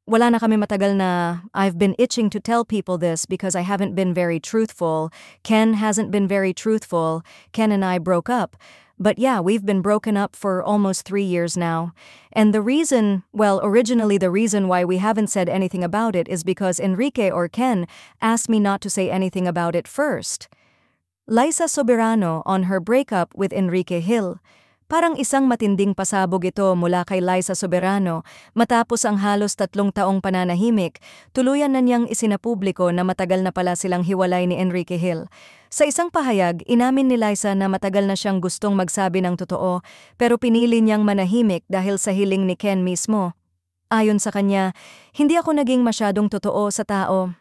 Wala na kami matagal na I've been itching to tell people this because I haven't been very truthful. Ken hasn't been very truthful. Ken and I broke up. But yeah, we've been broken up for almost 3 years now. And the reason, well, originally the reason why we haven't said anything about it is because Enrique or Ken asked me not to say anything about it first. Liza Soberano on her breakup with Enrique Hill. Parang isang matinding pasabog ito mula kay Liza Soberano matapos ang halos 3 taong pananahimik, tuluyan na niyang isinapubliko na matagal na pala silang hiwalay ni Enrique Hill. Sa isang pahayag, inamin ni Liza na matagal na siyang gustong magsabi ng totoo pero pinili niyang manahimik dahil sa hiling ni Ken mismo. Ayon sa kanya, hindi ako naging masyadong totoo sa tao.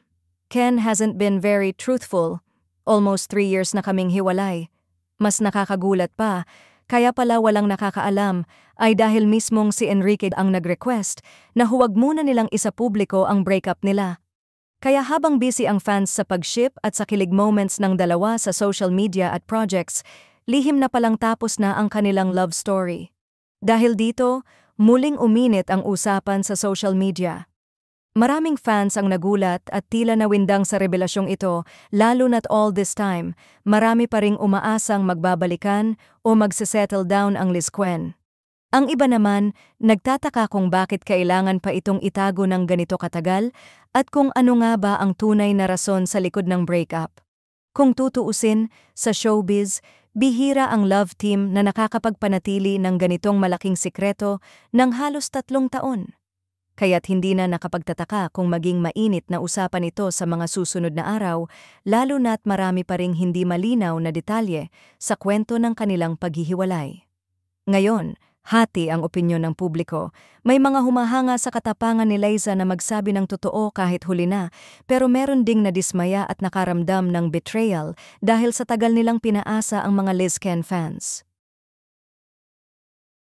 Ken hasn't been very truthful. Almost 3 years na kaming hiwalay. Mas nakakagulat pa, kaya pala walang nakakaalam ay dahil mismong si Enrique ang nag-request na huwag muna nilang isapubliko ang breakup nila. Kaya habang busy ang fans sa pag-ship at sa kilig moments ng dalawa sa social media at projects, lihim na palang tapos na ang kanilang love story. Dahil dito, muling uminit ang usapan sa social media. Maraming fans ang nagulat at tila nawindang sa revelasyong ito, lalo na't all this time, marami pa ring umaasang magbabalikan o magse-settle down ang Lisquen. Ang iba naman, nagtataka kung bakit kailangan pa itong itago ng ganito katagal at kung ano nga ba ang tunay na rason sa likod ng breakup. Kung tutuusin, sa showbiz, bihira ang love team na nakakapagpanatili ng ganitong malaking sikreto ng halos 3 taon. Kaya't hindi na nakapagtataka kung maging mainit na usapan ito sa mga susunod na araw, lalo na't marami pa ring hindi malinaw na detalye sa kwento ng kanilang paghihiwalay. Ngayon, hati ang opinyon ng publiko. May mga humahanga sa katapangan ni Liza na magsabi ng totoo kahit huli na, pero meron ding nadismaya at nakaramdam ng betrayal dahil sa tagal nilang pinaasa ang mga Lizken fans.